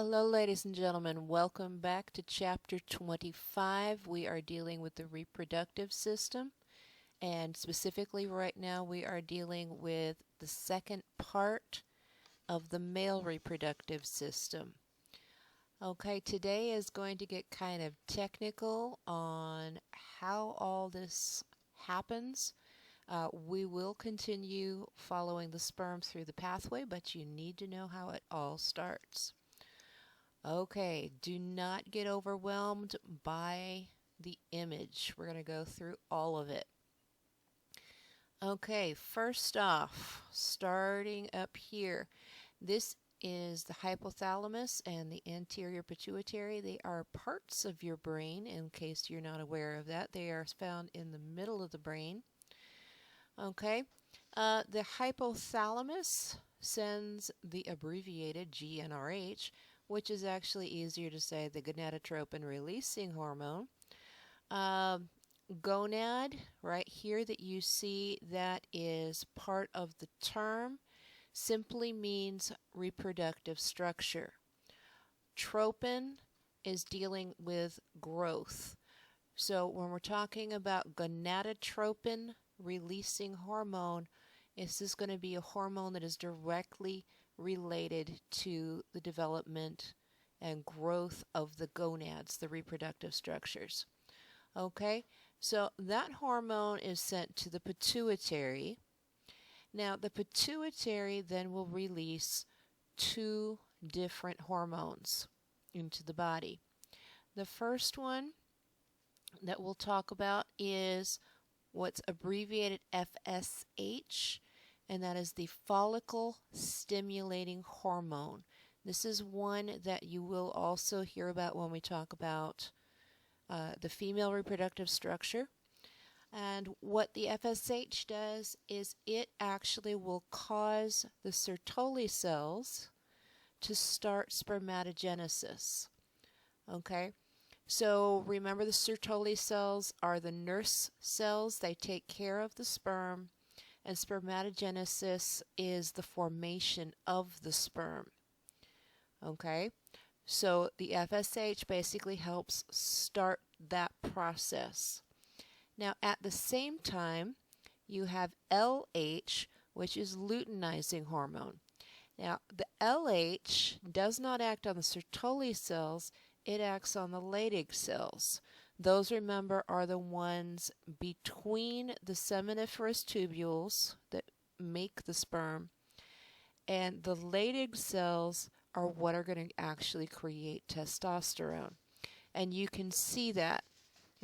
Hello, ladies and gentlemen. Welcome back to Chapter 25. We are dealing with the reproductive system, and specifically right now we are dealing with the second part of the male reproductive system. Okay, today is going to get kind of technical on how all this happens. We will continue following the sperm through the pathway, but you need to know how it all starts. Okay, do not get overwhelmed by the image. We're going to go through all of it. Okay, first off, starting up here, this is the hypothalamus and the anterior pituitary. They are parts of your brain, in case you're not aware of that. They are found in the middle of the brain. Okay, the hypothalamus sends the abbreviated GnRH, which is actually easier to say, the gonadotropin releasing hormone. Gonad, right here that you see, that is part of the term, simply means reproductive structure. Tropin is dealing with growth. So when we're talking about gonadotropin releasing hormone, this is going to be a hormone that is directly related to the development and growth of the gonads, the reproductive structures. Okay, so that hormone is sent to the pituitary. Now, the pituitary then will release two different hormones into the body. The first one that we'll talk about is what's abbreviated FSH, and that is the follicle stimulating hormone. This is one that you will also hear about when we talk about the female reproductive structure. And what the FSH does is it actually will cause the Sertoli cells to start spermatogenesis. Okay? So remember, the Sertoli cells are the nurse cells. They take care of the sperm, and spermatogenesis is the formation of the sperm. Okay? So the FSH basically helps start that process. Now, at the same time, you have LH, which is luteinizing hormone. Now, the LH does not act on the Sertoli cells, it acts on the Leydig cells. Those, remember, are the ones between the seminiferous tubules that make the sperm, and the Leydig cells are what are going to actually create testosterone. And you can see that.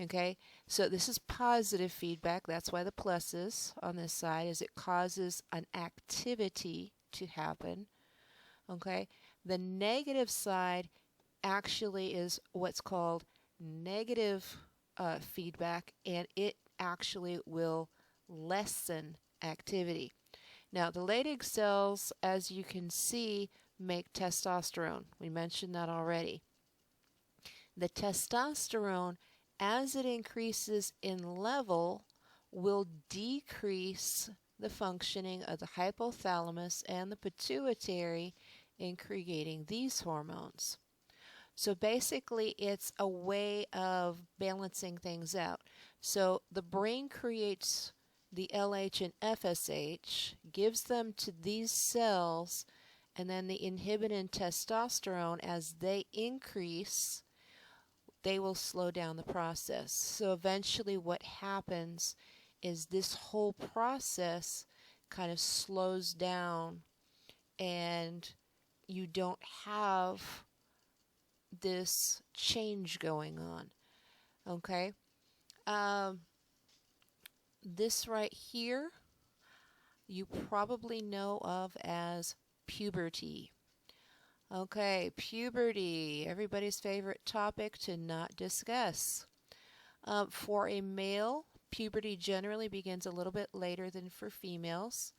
Okay, so this is positive feedback. That's why the pluses on this side is it causes an activity to happen. Okay, the negative side actually is what's called negative feedback, and it actually will lessen activity. Now, the Leydig cells, as you can see, make testosterone. We mentioned that already. The testosterone, as it increases in level, will decrease the functioning of the hypothalamus and the pituitary in creating these hormones. So basically, it's a way of balancing things out. So the brain creates the LH and FSH, gives them to these cells, and then the inhibin testosterone, as they increase, they will slow down the process. So eventually what happens is this whole process kind of slows down, and you don't have this change going on. Okay? This right here you probably know of as puberty. Okay, puberty, everybody's favorite topic to not discuss. For a male, puberty generally begins a little bit later than for females.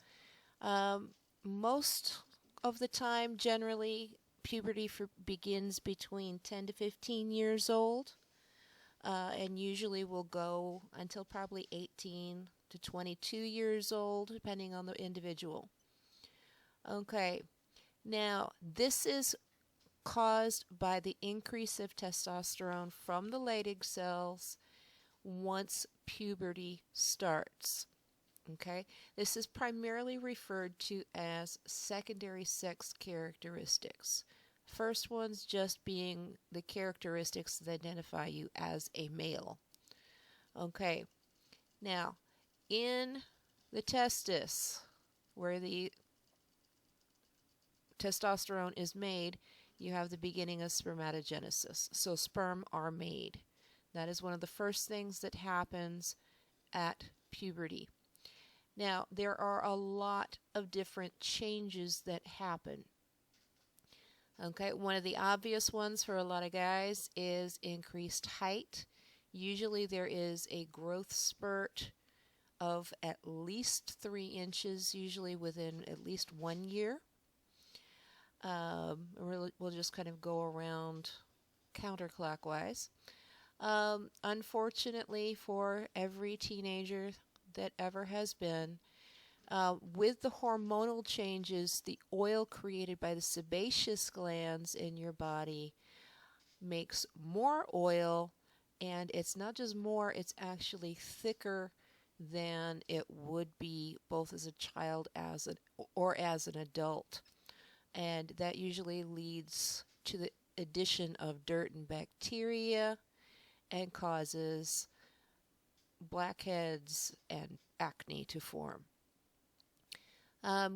Most of the time, generally, puberty begins between 10 to 15 years old, and usually will go until probably 18 to 22 years old, depending on the individual. Okay. Now, this is caused by the increase of testosterone from the Leydig cells once puberty starts. Okay, this is primarily referred to as secondary sex characteristics. First ones just being the characteristics that identify you as a male. Okay, now in the testis, where the testosterone is made, you have the beginning of spermatogenesis. So sperm are made. That is one of the first things that happens at puberty. Now, there are a lot of different changes that happen. Okay, one of the obvious ones for a lot of guys is increased height. Usually there is a growth spurt of at least 3 inches, usually within at least 1 year. We'll just kind of go around counterclockwise. Unfortunately, for every teenager that ever has been, with the hormonal changes, the oil created by the sebaceous glands in your body makes more oil, and it's not just more, it's actually thicker than it would be both as a child or as an adult. And that usually leads to the addition of dirt and bacteria and causes blackheads and acne to form.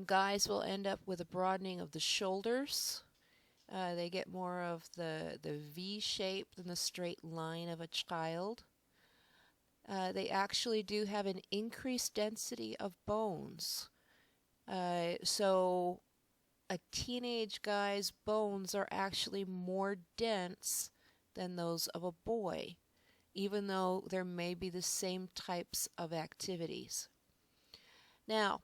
Guys will end up with a broadening of the shoulders. They get more of the V shape than the straight line of a child. They actually do have an increased density of bones. So a teenage guy's bones are actually more dense than those of a boy, even though there may be the same types of activities. Now,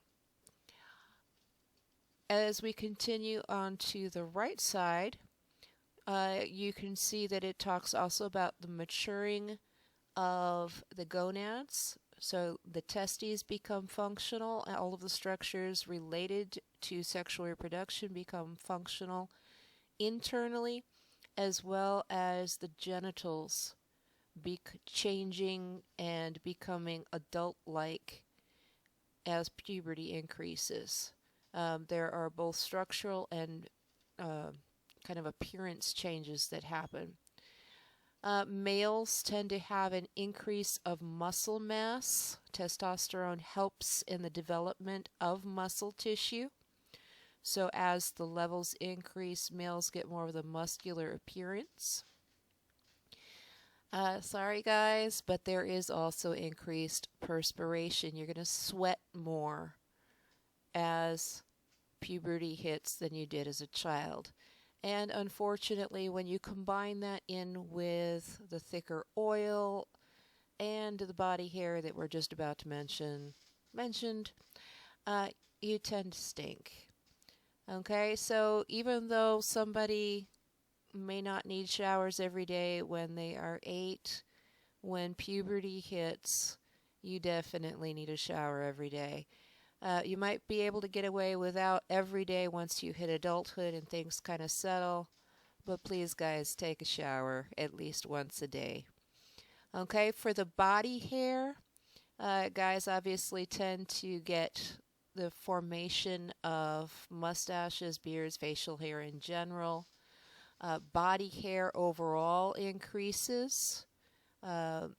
as we continue on to the right side, you can see that it talks also about the maturing of the gonads. So the testes become functional, and all of the structures related to sexual reproduction become functional internally, as well as the genitals changing and becoming adult-like as puberty increases. There are both structural and kind of appearance changes that happen. Males tend to have an increase of muscle mass. Testosterone helps in the development of muscle tissue. So as the levels increase, males get more of the muscular appearance. Sorry guys, but there is also increased perspiration. You're going to sweat more as puberty hits than you did as a child. And unfortunately, when you combine that in with the thicker oil and the body hair that we're just about to mentioned, you tend to stink. Okay, so even though somebody may not need showers every day when they are 8, when puberty hits, you definitely need a shower every day. You might be able to get away without every day once you hit adulthood and things kind of settle, but please guys, take a shower at least once a day. Okay, for the body hair, guys obviously tend to get the formation of mustaches, beards, facial hair in general. Body hair overall increases, and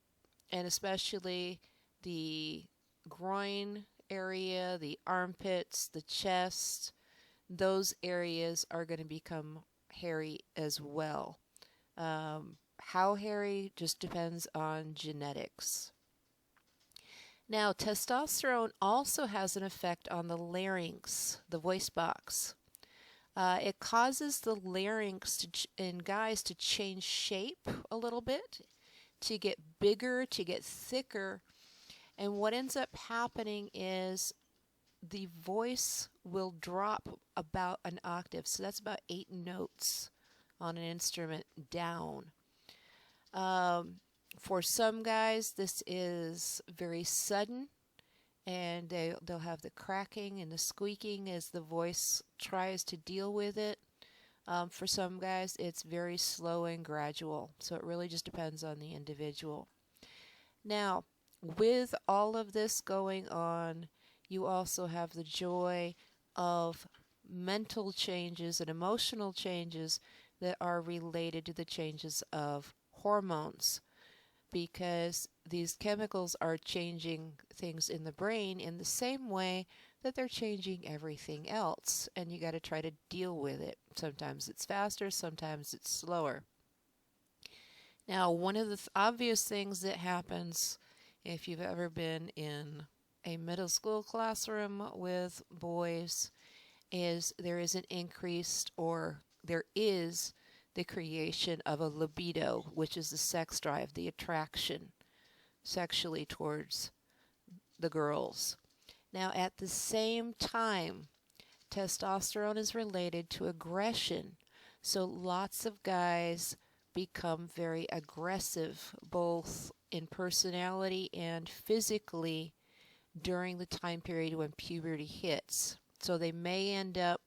especially the groin area, the armpits, the chest, those areas are going to become hairy as well. How hairy just depends on genetics. Now, testosterone also has an effect on the larynx, the voice box. It causes the larynx in guys to change shape a little bit, to get bigger, to get thicker. And what ends up happening is the voice will drop about an octave. So that's about 8 notes on an instrument down. For some guys, this is very sudden, and they'll have the cracking and the squeaking as the voice tries to deal with it. For some guys, it's very slow and gradual, so it really just depends on the individual. Now, with all of this going on, you also have the joy of mental changes and emotional changes that are related to the changes of hormones, because these chemicals are changing things in the brain in the same way that they're changing everything else, and you got to try to deal with it. Sometimes it's faster, sometimes it's slower. Now, one of the obvious things that happens if you've ever been in a middle school classroom with boys is there is an increased, or there is the creation of a libido, which is the sex drive, the attraction sexually towards the girls. Now, at the same time, testosterone is related to aggression. So lots of guys become very aggressive, both in personality and physically, during the time period when puberty hits. So they may end up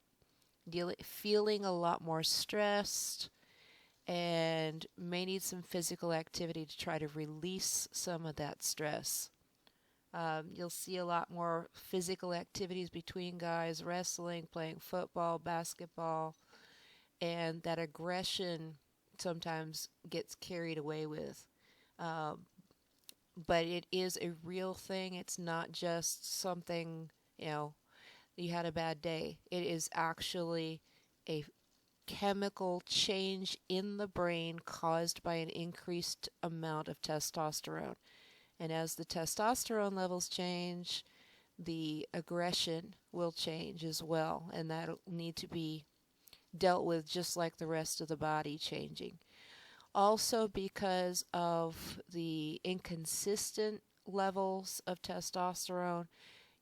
feeling a lot more stressed and may need some physical activity to try to release some of that stress. You'll see a lot more physical activities between guys, wrestling, playing football, basketball, and that aggression sometimes gets carried away with. But it is a real thing. It's not just something, you had a bad day. It is actually a chemical change in the brain caused by an increased amount of testosterone. And as the testosterone levels change, the aggression will change as well, and that'll need to be dealt with just like the rest of the body changing. Also, because of the inconsistent levels of testosterone,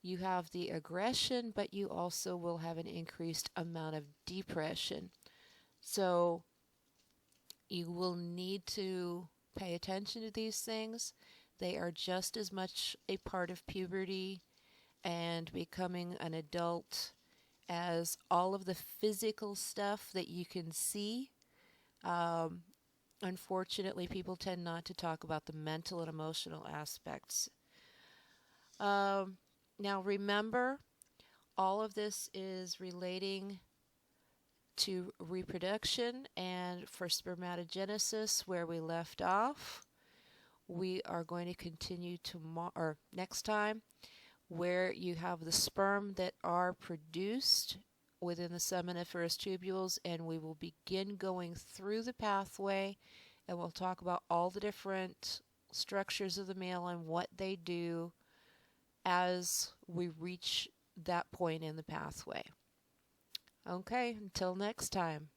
you have the aggression, but you also will have an increased amount of depression. So you will need to pay attention to these things. They are just as much a part of puberty and becoming an adult as all of the physical stuff that you can see. Unfortunately, people tend not to talk about the mental and emotional aspects. Now remember, all of this is relating to reproduction, and for spermatogenesis, where we left off, we are going to continue next time, where you have the sperm that are produced within the seminiferous tubules, and we will begin going through the pathway, and we'll talk about all the different structures of the male and what they do as we reach that point in the pathway. Okay, until next time.